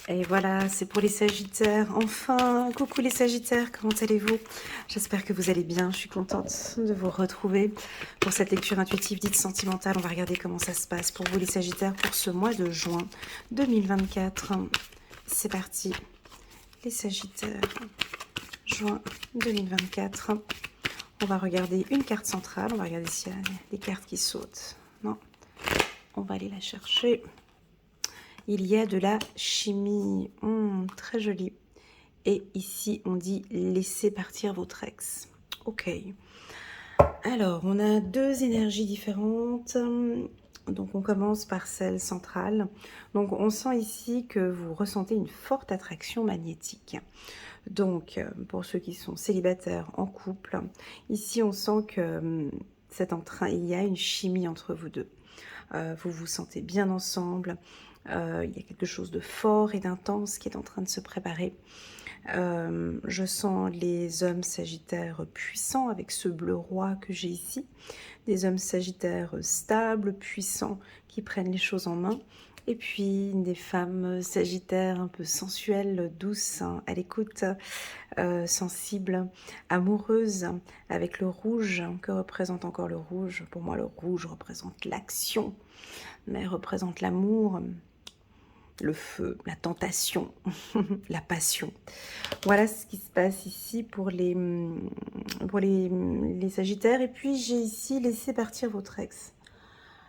Et voilà, c'est pour les Sagittaires. Enfin, coucou les Sagittaires, comment allez-vous? J'espère que vous allez bien. Je suis contente de vous retrouver pour cette lecture intuitive dite sentimentale. On va regarder comment ça se passe pour vous les Sagittaires pour ce mois de juin 2024. C'est parti, les Sagittaires, juin 2024. On va regarder une carte centrale. On va regarder s'il y a des cartes qui sautent. Non, on va aller la chercher. Il y a de la chimie, très jolie. Et ici, on dit laissez partir votre ex. Ok. Alors, on a deux énergies différentes. Donc, on commence par celle centrale. Donc, on sent ici que vous ressentez une forte attraction magnétique. Donc, pour ceux qui sont célibataires en couple, ici, on sent que il y a une chimie entre vous deux. Vous vous sentez bien ensemble. Il y a quelque chose de fort et d'intense qui est en train de se préparer. Je sens les hommes sagittaires puissants avec ce bleu roi que j'ai ici. Des hommes sagittaires stables, puissants, qui prennent les choses en main. Et puis des femmes sagittaires un peu sensuelles, douces, hein, à l'écoute, sensibles, amoureuses, avec le rouge. Que représente encore le rouge? Pour moi, le rouge représente l'action, mais représente l'amour, le feu, la tentation, la passion. Voilà ce qui se passe ici pour les Sagittaires. Et puis j'ai ici laissé partir votre ex.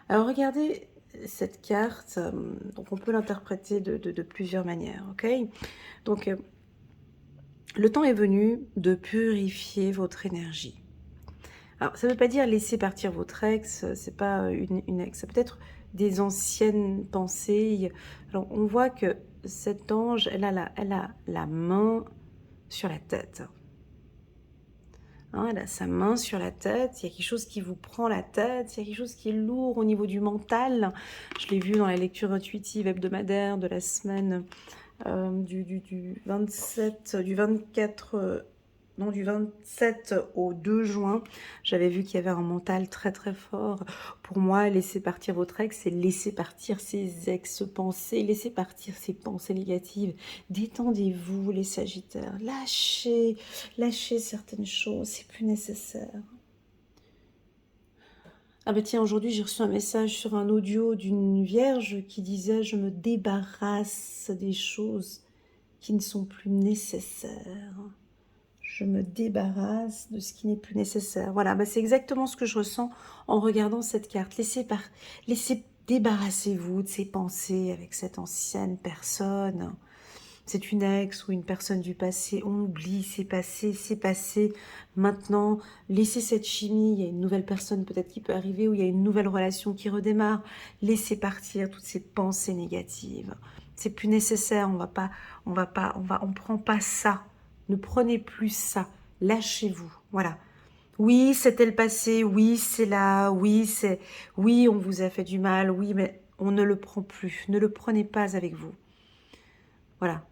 Alors regardez cette carte, donc on peut l'interpréter de plusieurs manières, ok? Donc le temps est venu de purifier votre énergie. Alors ça ne veut pas dire laisser partir votre ex, c'est pas une ex, ça peut être des anciennes pensées. Alors on voit que cet ange, elle a la main sur la tête. Hein, elle a sa main sur la tête, il y a quelque chose qui vous prend la tête, il y a quelque chose qui est lourd au niveau du mental. Je l'ai vu dans la lecture intuitive hebdomadaire de la semaine du 27, du 24, non, du 27 au 2 juin. J'avais vu qu'il y avait un mental très très fort. Pour moi, laisser partir votre ex, c'est laisser partir ses ex-pensées, laisser partir ses pensées négatives. Détendez-vous, les Sagittaires. Lâchez certaines choses, c'est plus nécessaire. Ah bah tiens, aujourd'hui j'ai reçu un message sur un audio d'une vierge qui disait « Je me débarrasse des choses qui ne sont plus nécessaires. Je me débarrasse de ce qui n'est plus nécessaire. » Voilà, bah c'est exactement ce que je ressens en regardant cette carte. Débarrassez-vous de ces pensées avec cette ancienne personne. C'est une ex ou une personne du passé, on oublie, c'est passé. Maintenant, laissez cette chimie, il y a une nouvelle personne peut-être qui peut arriver, ou il y a une nouvelle relation qui redémarre. Laissez partir toutes ces pensées négatives. C'est plus nécessaire, on prend pas ça. Ne prenez plus ça. Lâchez-vous, voilà. Oui, c'était le passé, oui, c'est là, oui, on vous a fait du mal, oui, mais on ne le prend plus. Ne le prenez pas avec vous. Voilà.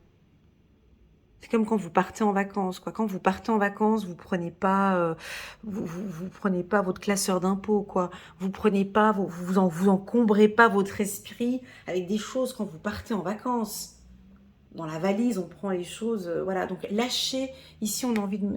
C'est comme quand vous partez en vacances, quoi. Quand vous partez en vacances, vous prenez pas, vous prenez pas votre classeur d'impôts, quoi. Vous prenez pas, vous encombrez pas votre esprit avec des choses quand vous partez en vacances. Dans la valise, on prend les choses, voilà. Donc lâchez. Ici, on a envie de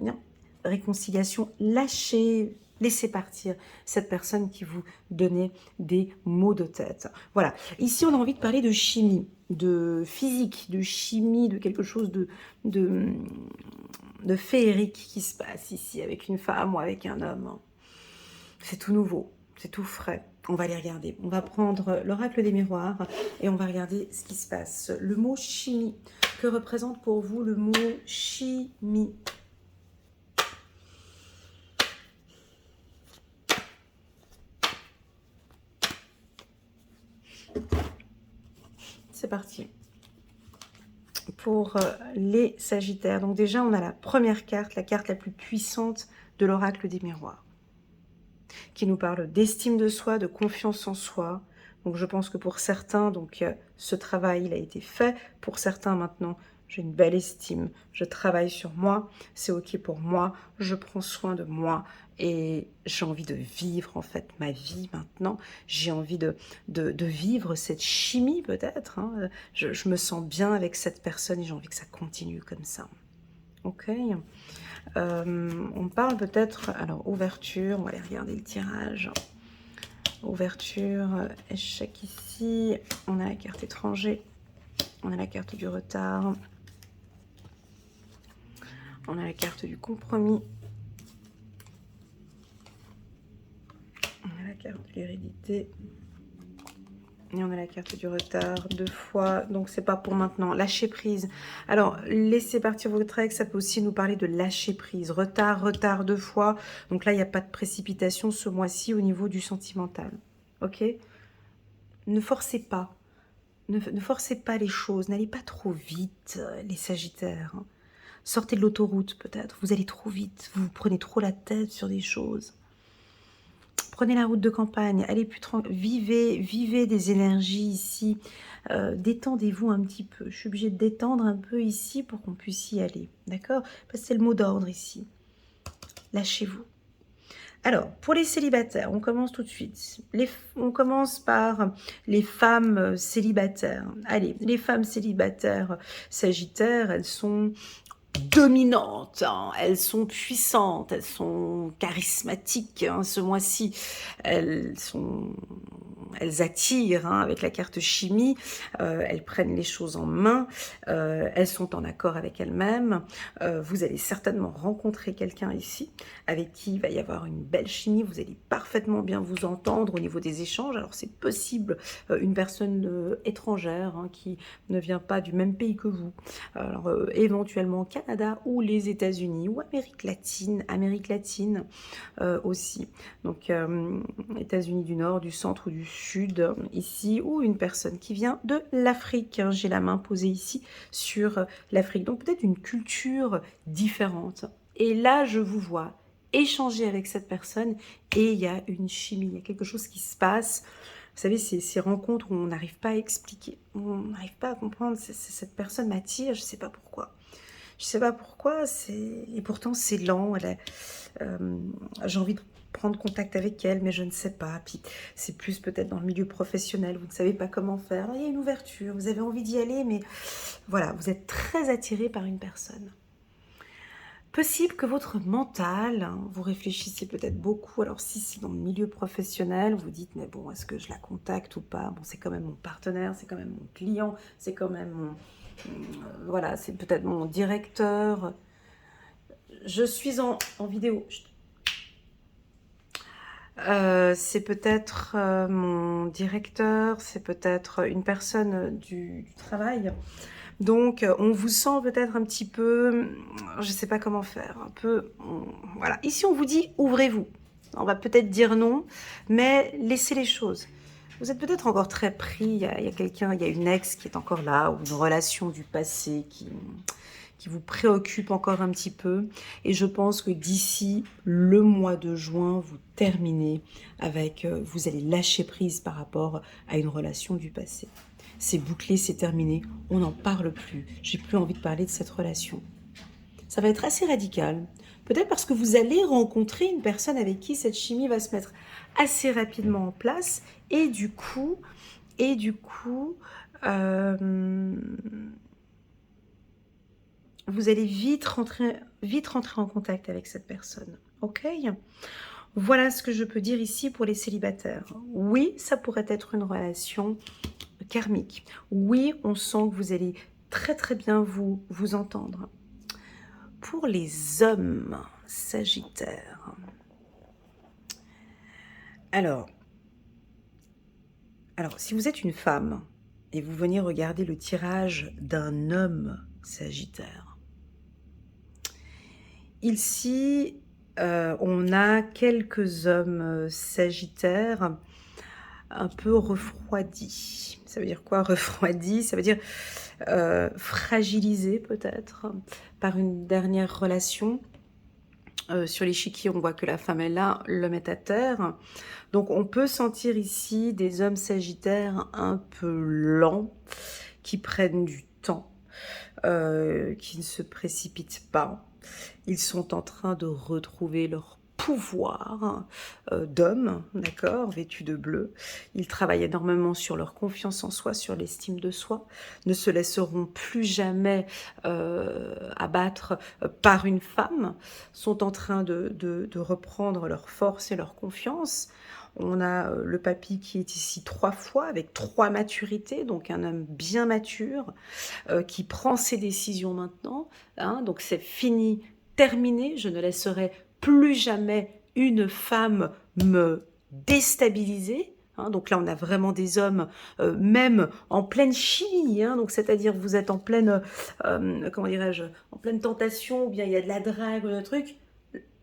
réconciliation. Lâchez. Laissez partir cette personne qui vous donnait des maux de tête. Voilà. Ici, on a envie de parler de chimie, de physique, de chimie, de quelque chose de, de féerique qui se passe ici avec une femme ou avec un homme. C'est tout nouveau, c'est tout frais. On va les regarder. On va prendre l'oracle des miroirs et on va regarder ce qui se passe. Le mot chimie. Que représente pour vous le mot chimie? C'est parti. Pour les Sagittaires. Donc déjà, on a la première carte, la carte la plus puissante de l'oracle des miroirs, qui nous parle d'estime de soi, de confiance en soi. Donc je pense que pour certains, ce travail il a été fait. Pour certains maintenant, j'ai une belle estime, je travaille sur moi, c'est ok pour moi, je prends soin de moi et j'ai envie de vivre en fait ma vie maintenant, j'ai envie de vivre cette chimie peut-être, hein. Je me sens bien avec cette personne et j'ai envie que ça continue comme ça. Ok. On parle peut-être, alors ouverture, on va aller regarder le tirage. Ouverture, échec ici, on a la carte étranger, on a la carte du retard, on a la carte du compromis, on a la carte de l'hérédité, et on a la carte du retard, 2 fois, donc c'est pas pour maintenant. Lâcher prise. Alors, laissez partir votre ex, ça peut aussi nous parler de lâcher prise. Retard, retard 2 fois. Donc là, il n'y a pas de précipitation ce mois-ci au niveau du sentimental. Ok? Ne forcez pas. Ne forcez pas les choses. N'allez pas trop vite, les Sagittaires. Sortez de l'autoroute, peut-être. Vous allez trop vite. Vous prenez trop la tête sur des choses. Prenez la route de campagne, allez plus tranquille, vivez des énergies ici, détendez-vous un petit peu. Je suis obligée de détendre un peu ici pour qu'on puisse y aller, d'accord? Parce que c'est le mot d'ordre ici. Lâchez-vous. Alors, pour les célibataires, on commence tout de suite. On commence par les femmes célibataires. Allez, les femmes célibataires sagittaires, elles sont dominantes, hein. Elles sont puissantes, elles sont charismatiques, hein, ce mois-ci. Elles attirent, hein, avec la carte chimie, elles prennent les choses en main, elles sont en accord avec elles-mêmes. Vous allez certainement rencontrer quelqu'un ici avec qui il va y avoir une belle chimie, vous allez parfaitement bien vous entendre au niveau des échanges. Alors c'est possible une personne étrangère, hein, qui ne vient pas du même pays que vous. Alors éventuellement Canada ou les États-Unis ou Amérique latine aussi. Donc États-Unis du Nord, du centre ou du Sud ici, ou une personne qui vient de l'Afrique, hein. J'ai la main posée ici sur l'Afrique, donc peut-être une culture différente. Et là, je vous vois échanger avec cette personne et il y a une chimie, il y a quelque chose qui se passe. Vous savez, ces rencontres où on n'arrive pas à expliquer, on n'arrive pas à comprendre, cette personne m'attire, je ne sais pas pourquoi. Je ne sais pas pourquoi, et pourtant c'est lent, j'ai envie de prendre contact avec elle, mais je ne sais pas. Puis c'est plus peut-être dans le milieu professionnel, vous ne savez pas comment faire. Il y a une ouverture, vous avez envie d'y aller, mais voilà, vous êtes très attiré par une personne. Possible que votre mental, hein, vous réfléchissez peut-être beaucoup. Alors si c'est dans le milieu professionnel, vous dites, mais bon, est-ce que je la contacte ou pas? Bon, c'est quand même mon partenaire, c'est quand même mon client, c'est quand même voilà, c'est peut-être mon directeur. Je suis en vidéo. C'est peut-être mon directeur, c'est peut-être une personne du travail. Donc, on vous sent peut-être un petit peu, je ne sais pas comment faire, un peu, voilà. Ici, on vous dit, ouvrez-vous. On va peut-être dire non, mais laissez les choses. Vous êtes peut-être encore très pris, il y a quelqu'un, il y a une ex qui est encore là, ou une relation du passé qui vous préoccupe encore un petit peu. Et je pense que d'ici le mois de juin, vous terminez avec, vous allez lâcher prise par rapport à une relation du passé. C'est bouclé, c'est terminé, on n'en parle plus. J'ai plus envie de parler de cette relation. Ça va être assez radical. Peut-être parce que vous allez rencontrer une personne avec qui cette chimie va se mettre assez rapidement en place. Et du coup, vous allez vite rentrer en contact avec cette personne. Ok ? Voilà ce que je peux dire ici pour les célibataires. Oui, ça pourrait être une relation karmique. Oui, on sent que vous allez très très bien vous entendre. Pour les hommes sagittaires, alors si vous êtes une femme et vous venez regarder le tirage d'un homme sagittaire, ici on a quelques hommes sagittaires un peu refroidis. Ça veut dire quoi, refroidis? Ça veut dire fragilisé peut-être par une dernière relation. Sur l'échiquier, on voit que la femme est là, l'homme est à terre. Donc on peut sentir ici des hommes sagittaires un peu lents, qui prennent du temps. qui ne se précipitent pas. Ils sont en train de retrouver leur pouvoir d'homme, d'accord, vêtu de bleu. Ils travaillent énormément sur leur confiance en soi, sur l'estime de soi, ne se laisseront plus jamais abattre par une femme, sont en train de reprendre leur force et leur confiance. On a le papy qui est ici 3 fois, avec 3 maturités, donc un homme bien mature, qui prend ses décisions maintenant. Hein, donc c'est fini, terminé. Je ne laisserai plus jamais une femme me déstabiliser. Hein, donc là, on a vraiment des hommes, même en pleine chimie. Hein, donc c'est-à-dire vous êtes en pleine, comment dirais-je, en pleine tentation, ou bien il y a de la drague ou un truc.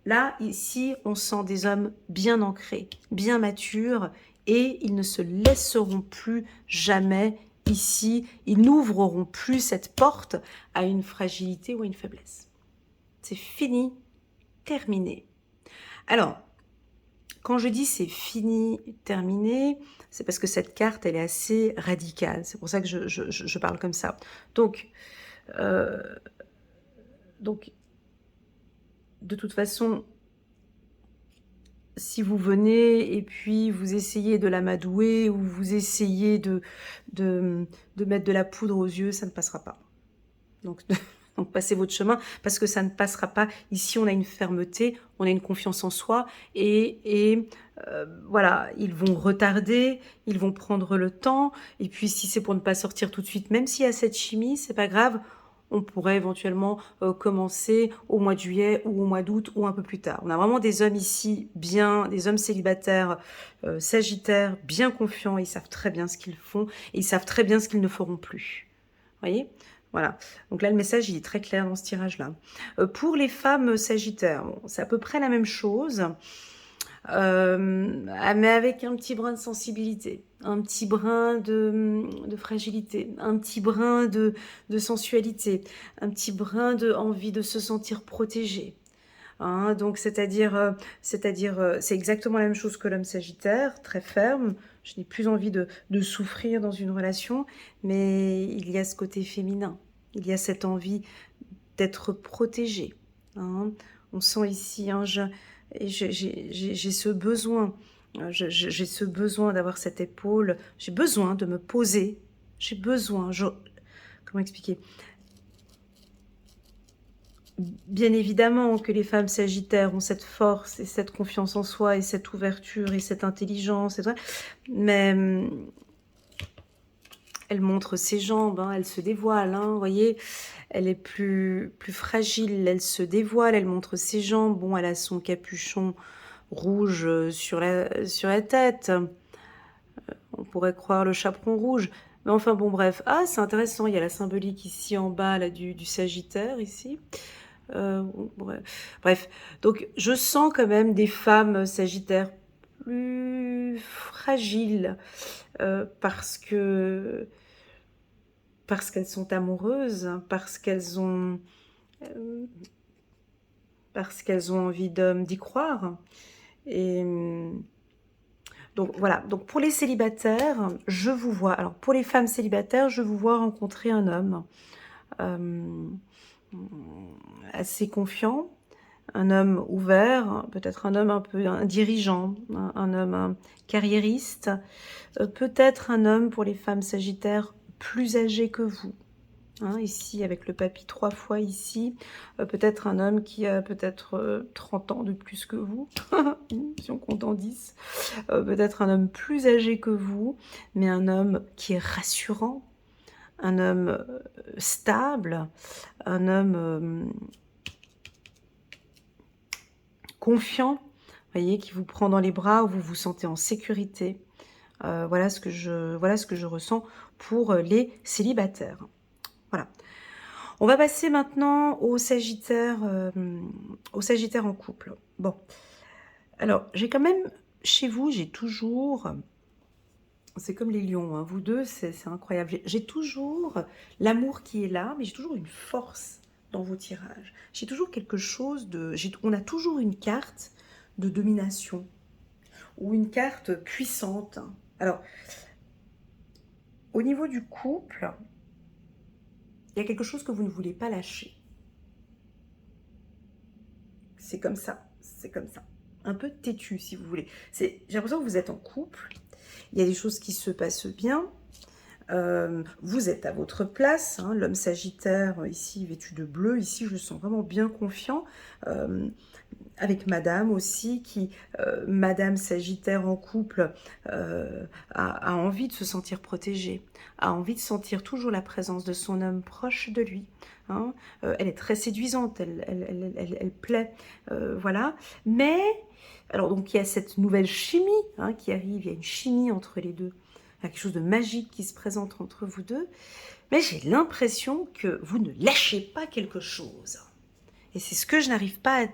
Là, ici, on sent des hommes bien ancrés, bien matures, et ils ne se laisseront plus jamais ici, ils n'ouvriront plus cette porte à une fragilité ou à une faiblesse. C'est fini, terminé. Alors, quand je dis c'est fini, terminé, c'est parce que cette carte, elle est assez radicale. C'est pour ça que je parle comme ça. Donc, de toute façon, si vous venez et puis vous essayez de l'amadouer ou vous essayez de mettre de la poudre aux yeux, ça ne passera pas. Donc, donc passez votre chemin parce que ça ne passera pas. Ici, on a une fermeté, on a une confiance en soi et voilà, ils vont retarder, ils vont prendre le temps. Et puis, si c'est pour ne pas sortir tout de suite, même s'il y a cette chimie, c'est pas grave. On pourrait éventuellement commencer au mois de juillet ou au mois d'août ou un peu plus tard. On a vraiment des hommes ici, bien, des hommes célibataires, sagittaires, bien confiants. Ils savent très bien ce qu'ils font et ils savent très bien ce qu'ils ne feront plus. Vous voyez ? Voilà, donc là le message il est très clair dans ce tirage-là. Pour les femmes sagittaires, bon, c'est à peu près la même chose, mais avec un petit brin de sensibilité, un petit brin de fragilité, un petit brin de sensualité, un petit brin de envie de se sentir protégé. Hein, donc c'est-à-dire, c'est exactement la même chose que l'homme sagittaire, très ferme. Je n'ai plus envie de souffrir dans une relation, mais il y a ce côté féminin. Il y a cette envie d'être protégé. Hein. On sent ici, hein, j'ai ce besoin, j'ai ce besoin d'avoir cette épaule, j'ai besoin de me poser, j'ai besoin, comment expliquer? Bien évidemment que les femmes sagittaires ont cette force et cette confiance en soi et cette ouverture et cette intelligence, mais elle montre ses jambes, hein, elle se dévoile, hein, vous voyez, elle est plus fragile, elle se dévoile, elle montre ses jambes, bon, elle a son capuchon rouge sur la tête, on pourrait croire le chaperon rouge, mais enfin bon bref, ah c'est intéressant, il y a la symbolique ici en bas là, du Sagittaire ici, bref, donc je sens quand même des femmes sagittaires plus fragiles parce qu'elles sont amoureuses, euh, parce qu'elles ont envie d'y croire. Et donc voilà, donc pour les célibataires, je vous vois, alors pour les femmes célibataires, je vous vois rencontrer un homme euh, assez confiant, un homme ouvert, peut-être un homme un peu un dirigeant, un homme carriériste, peut-être un homme pour les femmes sagittaires plus âgé que vous. Hein, ici, avec le papy 3 fois ici, peut-être un homme qui a peut-être 30 ans de plus que vous, si on compte en 10. Peut-être un homme plus âgé que vous, mais un homme qui est rassurant, un homme stable, un homme confiant, voyez, qui vous prend dans les bras, où vous vous sentez en sécurité. Voilà ce que je ressens pour les célibataires. Voilà. On va passer maintenant au Sagittaire en couple. Bon, alors j'ai quand même, chez vous, j'ai toujours, c'est comme les lions, hein, vous deux, c'est incroyable. J'ai toujours l'amour qui est là, mais j'ai toujours une force dans vos tirages. J'ai toujours quelque chose de, on a toujours une carte de domination ou une carte puissante. Alors, au niveau du couple, Il y a quelque chose que vous ne voulez pas lâcher. C'est comme ça, c'est comme ça. Un peu têtu, si vous voulez. J'ai l'impression que vous êtes en couple. Il y a des choses qui se passent bien. Vous êtes à votre place, hein, l'homme sagittaire, ici vêtu de bleu, ici je le sens vraiment bien confiant, avec madame aussi, madame sagittaire en couple, a envie de se sentir protégée, a envie de sentir toujours la présence de son homme proche de lui, hein. Elle est très séduisante, elle plaît, voilà, mais, alors donc il y a cette nouvelle chimie, hein, qui arrive, il y a une chimie entre les deux, il y a quelque chose de magique qui se présente entre vous deux, mais j'ai l'impression que vous ne lâchez pas quelque chose. Et c'est ce que je n'arrive pas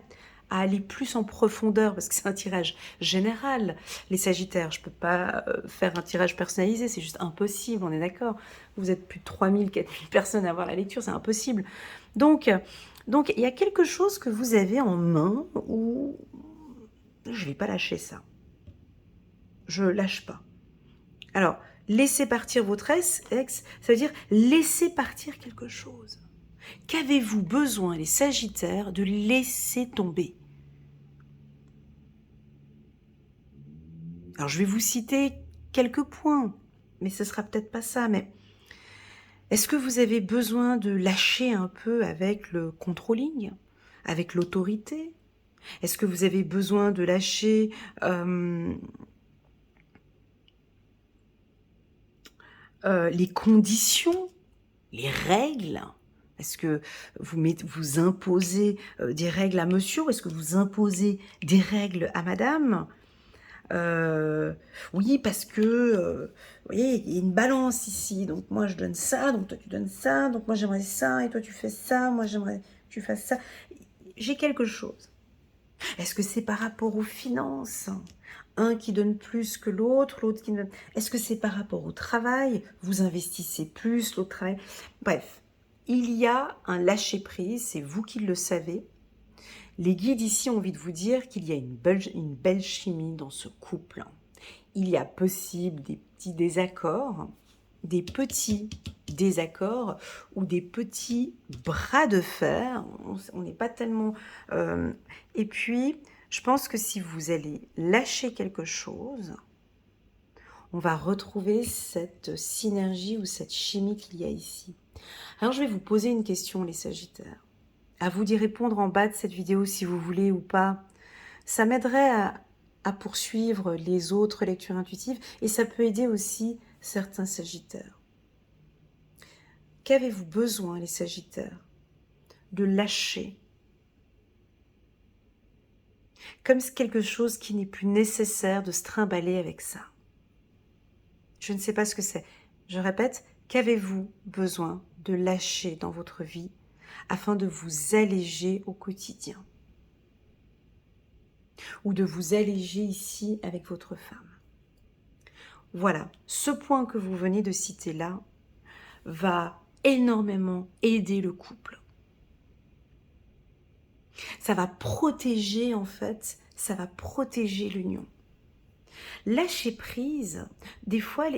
à aller plus en profondeur, parce que c'est un tirage général, les Sagittaires. Je ne peux pas faire un tirage personnalisé, c'est juste impossible, on est d'accord. Vous êtes plus de 3000, 4000 personnes à voir la lecture, c'est impossible. Donc, il y a quelque chose que vous avez en main où je ne vais pas lâcher ça. Je ne lâche pas. Alors, laissez partir votre ex, ça veut dire laisser partir quelque chose. Qu'avez-vous besoin, les Sagittaires, de laisser tomber? Alors, je vais vous citer quelques points, mais ce sera peut-être pas ça, mais est-ce que vous avez besoin de lâcher un peu avec le controlling, avec l'autorité? Est-ce que vous avez besoin de lâcher les conditions, les règles? Est-ce que vous imposez des règles à monsieur ou est-ce que vous imposez des règles à madame? Oui, parce que, vous voyez, il y a une balance ici. Donc moi, je donne ça, donc toi, tu donnes ça. Donc moi, j'aimerais ça, et toi, tu fais ça. Moi, j'aimerais que tu fasses ça. J'ai quelque chose. Est-ce que c'est par rapport aux finances? Un qui donne plus que l'autre, l'autre qui donne... Est-ce que c'est par rapport au travail? Vous investissez plus, l'autre travail. Bref, il y a un lâcher-prise, c'est vous qui le savez. Les guides ici ont envie de vous dire qu'il y a une belle chimie dans ce couple. Il y a possible des petits désaccords ou des petits bras de fer. On n'est pas tellement... Et puis, je pense que si vous allez lâcher quelque chose, on va retrouver cette synergie ou cette chimie qu'il y a ici. Alors, je vais vous poser une question, les Sagittaires. À vous d'y répondre en bas de cette vidéo si vous voulez ou pas. Ça m'aiderait à poursuivre les autres lectures intuitives et ça peut aider aussi certains Sagittaires. Qu'avez-vous besoin, les Sagittaires? De lâcher. Comme quelque chose qui n'est plus nécessaire de se trimballer avec ça. Je ne sais pas ce que c'est. Je répète, qu'avez-vous besoin de lâcher dans votre vie afin de vous alléger au quotidien? Ou de vous alléger ici avec votre femme. Voilà, ce point que vous venez de citer là va énormément aider le couple. Ça va protéger en fait, ça va protéger l'union. Lâcher prise, des fois,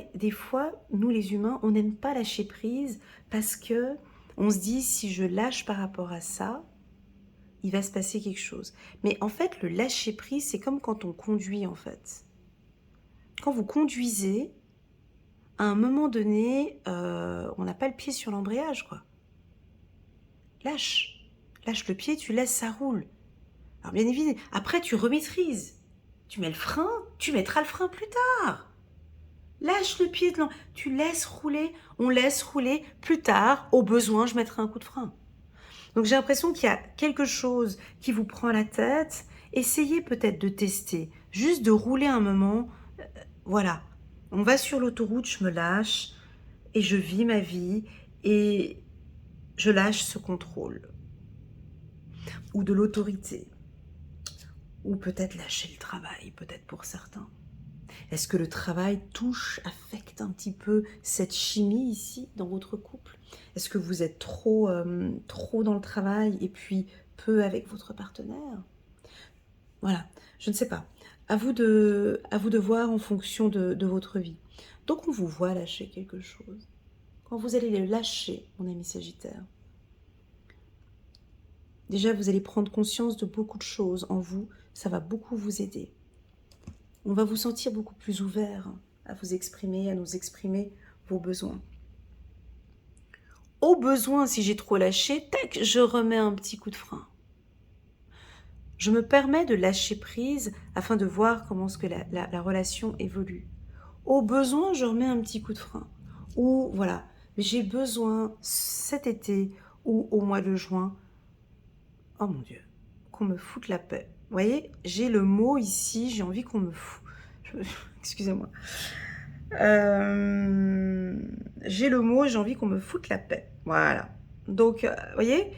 nous les humains, on n'aime pas lâcher prise parce que on se dit si je lâche par rapport à ça, il va se passer quelque chose. Mais en fait, le lâcher prise, c'est comme quand on conduit en fait. Quand vous conduisez, à un moment donné, on n'a pas le pied sur l'embrayage, quoi. Lâche le pied, tu laisses, ça roule. Alors bien évidemment, après tu remaîtrises. Tu mets le frein, tu mettras le frein plus tard. Lâche le pied, tu laisses rouler, on laisse rouler. Plus tard, au besoin, je mettrai un coup de frein. Donc j'ai l'impression qu'il y a quelque chose qui vous prend la tête. Essayez peut-être de tester, juste de rouler un moment. Voilà, on va sur l'autoroute, je me lâche et je vis ma vie et je lâche ce contrôle. Ou de l'autorité. Ou peut-être lâcher le travail, peut-être pour certains. Est-ce que le travail affecte un petit peu cette chimie ici dans votre couple? Est-ce que vous êtes trop dans le travail et puis peu avec votre partenaire? Voilà, je ne sais pas. À vous de voir en fonction de votre vie. Donc on vous voit lâcher quelque chose. quand vous allez le lâcher, mon ami Sagittaire, déjà vous allez prendre conscience de beaucoup de choses en vous, ça va beaucoup vous aider. On va vous sentir beaucoup plus ouvert à vous exprimer, à nous exprimer vos besoins. Au besoin, si j'ai trop lâché, tac, je remets un petit coup de frein. Je me permets de lâcher prise afin de voir comment est-ce que la relation évolue. Au besoin, je remets un petit coup de frein. Ou voilà, j'ai besoin cet été ou au mois de juin, oh mon Dieu, qu'on me foute la paix. Vous voyez, j'ai le mot ici, j'ai envie qu'on me fout. Excusez-moi. J'ai le mot, j'ai envie qu'on me foute la paix. Voilà. Donc, vous voyez,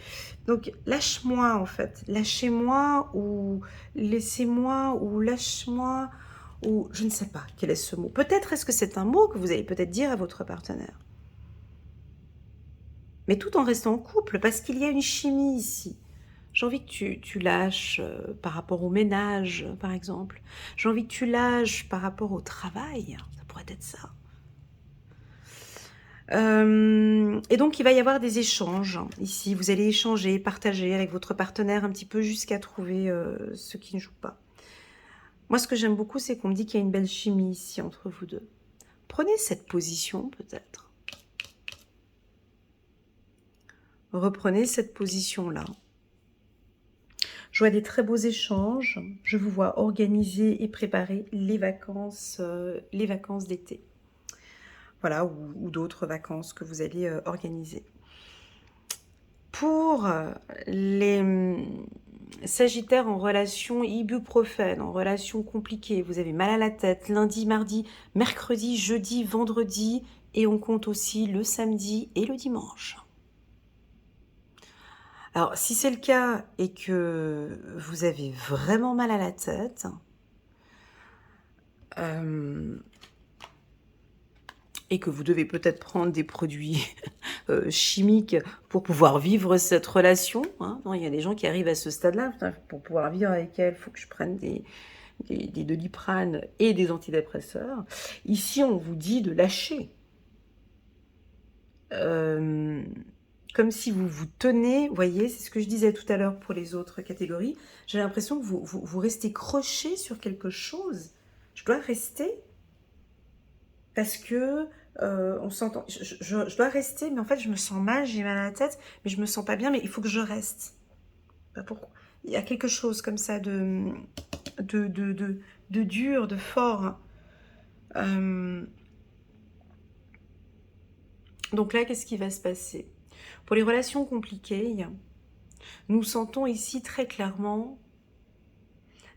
donc lâche-moi en fait. Lâchez-moi ou laissez-moi ou lâche-moi ou je ne sais pas quel est ce mot. Peut-être est-ce que c'est un mot que vous allez peut-être dire à votre partenaire. Mais tout en restant en couple, parce qu'il y a une chimie ici. J'ai envie que tu lâches par rapport au ménage, par exemple. J'ai envie que tu lâches par rapport au travail. Ça pourrait être ça. Et donc, il va y avoir des échanges. Ici, vous allez échanger, partager avec votre partenaire un petit peu jusqu'à trouver ce qui ne joue pas. Moi, ce que j'aime beaucoup, c'est qu'on me dit qu'il y a une belle chimie ici entre vous deux. Prenez cette position, peut-être. Reprenez cette position-là. Je vois des très beaux échanges. Je vous vois organiser et préparer les vacances d'été. Voilà, ou d'autres vacances que vous allez organiser. Pour les Sagittaires en relation ibuprofène, en relation compliquée, vous avez mal à la tête, lundi, mardi, mercredi, jeudi, vendredi, et on compte aussi le samedi et le dimanche. Alors, si c'est le cas et que vous avez vraiment mal à la tête, et que vous devez peut-être prendre des produits chimiques pour pouvoir vivre cette relation, hein. Non, il y a des gens qui arrivent à ce stade-là, pour pouvoir vivre avec elle, il faut que je prenne des Doliprane et des antidépresseurs. Ici, on vous dit de lâcher. Comme si vous vous tenez, vous voyez, c'est ce que je disais tout à l'heure pour les autres catégories, j'ai l'impression que vous restez croché sur quelque chose. Je dois rester parce que on s'entend. Je dois rester, mais en fait, je me sens mal, j'ai mal à la tête, mais je me sens pas bien, mais il faut que je reste. Pourquoi? Il y a quelque chose comme ça de dur, de fort. Donc là, qu'est-ce qui va se passer? Pour les relations compliquées, nous sentons ici très clairement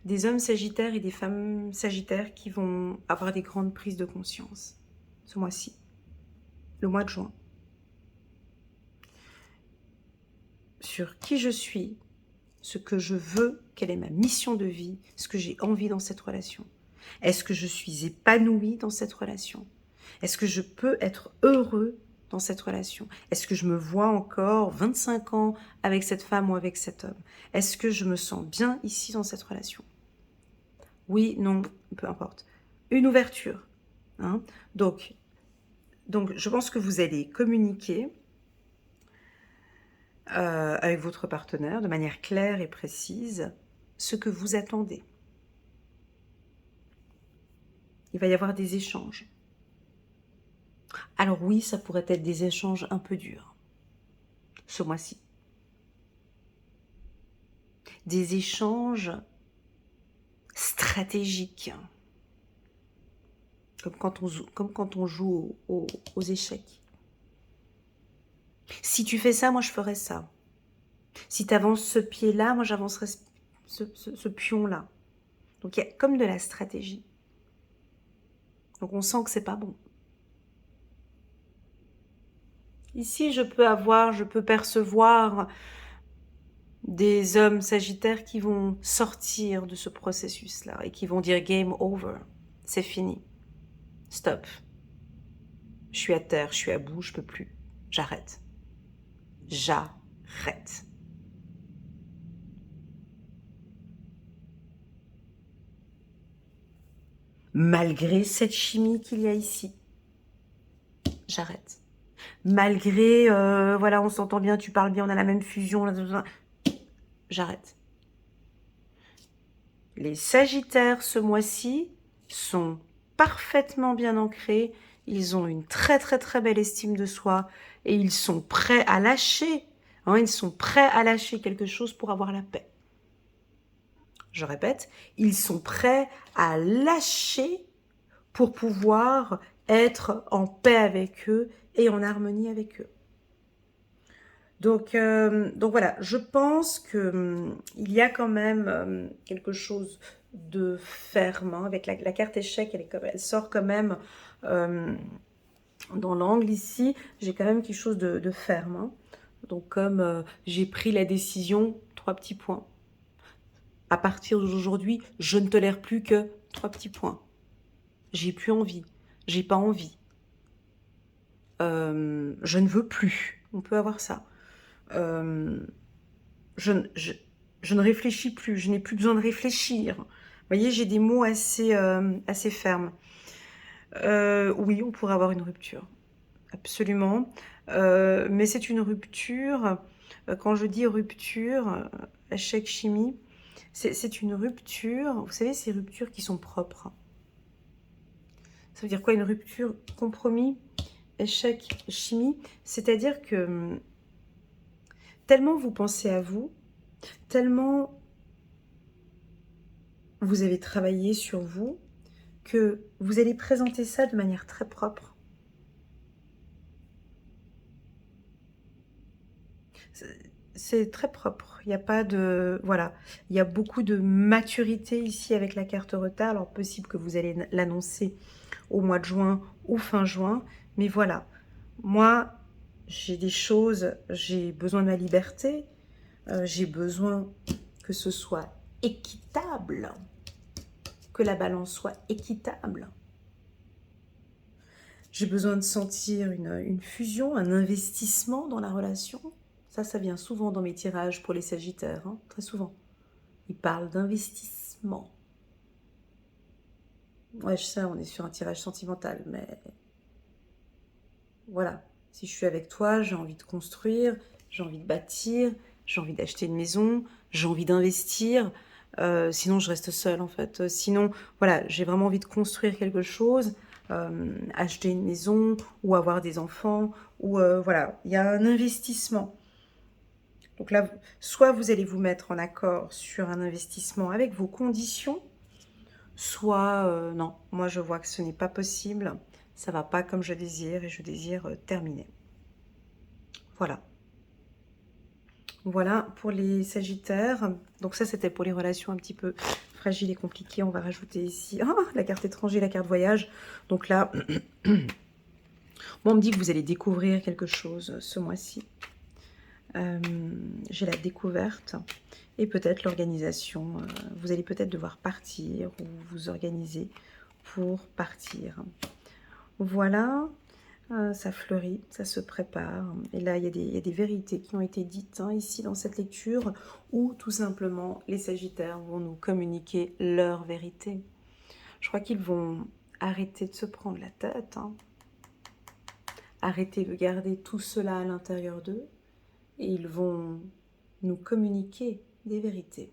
des hommes sagittaires et des femmes sagittaires qui vont avoir des grandes prises de conscience ce mois-ci, le mois de juin. Sur qui je suis, ce que je veux, quelle est ma mission de vie, ce que j'ai envie dans cette relation. Est-ce que je suis épanouie dans cette relation? Est-ce que je peux être heureux dans cette relation? Est-ce que je me vois encore 25 ans avec cette femme ou avec cet homme? Est-ce que je me sens bien ici dans cette relation? Oui, non, peu importe. Une ouverture. Hein. Donc, je pense que vous allez communiquer avec votre partenaire de manière claire et précise ce que vous attendez. Il va y avoir des échanges. Alors oui, ça pourrait être des échanges un peu durs, ce mois-ci. Des échanges stratégiques, comme quand on joue aux échecs. Si tu fais ça, moi je ferai ça. Si tu avances ce pied-là, moi j'avancerai ce pion-là. Donc il y a comme de la stratégie. Donc on sent que c'est pas bon. Ici, je peux percevoir des hommes sagittaires qui vont sortir de ce processus-là et qui vont dire game over, c'est fini, stop. Je suis à terre, je suis à bout, je peux plus, j'arrête. J'arrête. Malgré cette chimie qu'il y a ici, j'arrête. malgré, voilà, on s'entend bien, tu parles bien, on a la même fusion, j'arrête. Les Sagittaires, ce mois-ci, sont parfaitement bien ancrés, ils ont une très très très belle estime de soi, et ils sont prêts à lâcher, hein, ils sont prêts à lâcher quelque chose pour avoir la paix. Je répète, ils sont prêts à lâcher pour pouvoir être en paix avec eux et en harmonie avec eux. Donc voilà, je pense que il y a quand même quelque chose de ferme, hein, avec la carte échec, elle sort quand même dans l'angle ici, j'ai quand même quelque chose de ferme. Hein. Donc comme j'ai pris la décision, 3 petits points. À partir d'aujourd'hui, je ne tolère plus que 3 petits points. J'ai plus envie, j'ai pas envie. Je ne veux plus, on peut avoir ça. Je ne réfléchis plus, je n'ai plus besoin de réfléchir. Vous voyez, j'ai des mots assez fermes. Oui, on pourrait avoir une rupture, absolument. Mais c'est une rupture, quand je dis rupture, échec chimie, c'est une rupture, vous savez, ces ruptures qui sont propres. Ça veut dire quoi, une rupture, compromis, échec, chimie? C'est-à-dire que tellement vous pensez à vous, tellement vous avez travaillé sur vous, que vous allez présenter ça de manière très propre. C'est très propre, il n'y a pas de... Voilà, il y a beaucoup de maturité ici avec la carte retard, alors possible que vous allez l'annoncer au mois de juin ou fin juin, mais voilà, moi, j'ai des choses, j'ai besoin de ma liberté, j'ai besoin que ce soit équitable, que la balance soit équitable. J'ai besoin de sentir une fusion, un investissement dans la relation. Ça vient souvent dans mes tirages pour les Sagittaires, hein, très souvent. Ils parlent d'investissement. Ouais, je sais, on est sur un tirage sentimental, mais voilà. Si je suis avec toi, j'ai envie de construire, j'ai envie de bâtir, j'ai envie d'acheter une maison, j'ai envie d'investir. Sinon, je reste seule, en fait. Sinon, voilà, j'ai vraiment envie de construire quelque chose, acheter une maison ou avoir des enfants. Ou voilà, il y a un investissement. Donc là, soit vous allez vous mettre en accord sur un investissement avec vos conditions, soit non, moi je vois que ce n'est pas possible, ça va pas comme je désire et je désire terminer. Voilà. Voilà pour les Sagittaires. Donc ça, c'était pour les relations un petit peu fragiles et compliquées. On va rajouter ici la carte étranger, la carte voyage. Donc là, moi, on me dit que vous allez découvrir quelque chose ce mois-ci. J'ai la découverte et peut-être l'organisation. Vous allez peut-être devoir partir ou vous organiser pour partir. Voilà. Ça fleurit, ça se prépare. Et là, il y a des vérités qui ont été dites ici dans cette lecture, où tout simplement les Sagittaires vont nous communiquer leur vérité. Je crois qu'ils vont arrêter de se prendre la tête, arrêter de garder tout cela à l'intérieur d'eux, et ils vont nous communiquer des vérités.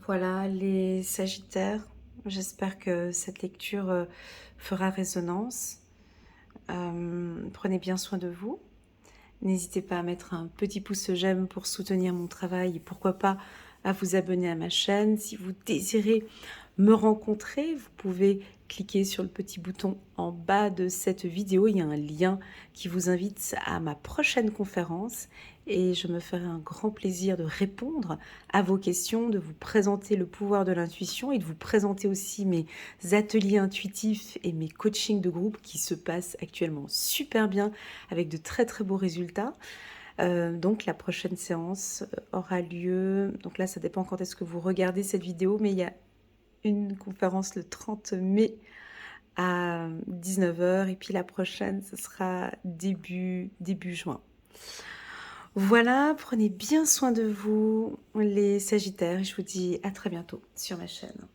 Voilà les Sagittaires. J'espère que cette lecture fera résonance. Prenez bien soin de vous. N'hésitez pas à mettre un petit pouce j'aime pour soutenir mon travail et pourquoi pas à vous abonner à ma chaîne. Si vous désirez me rencontrer, vous pouvez cliquer sur le petit bouton en bas de cette vidéo. Il y a un lien qui vous invite à ma prochaine conférence et je me ferai un grand plaisir de répondre à vos questions, de vous présenter le pouvoir de l'intuition et de vous présenter aussi mes ateliers intuitifs et mes coachings de groupe qui se passent actuellement super bien avec de très très beaux résultats. Donc la prochaine séance aura lieu, donc là ça dépend quand est-ce que vous regardez cette vidéo, mais il y a une conférence le 30 mai à 19 h et puis la prochaine ce sera début juin. Voilà, prenez bien soin de vous les Sagittaires et je vous dis à très bientôt sur ma chaîne.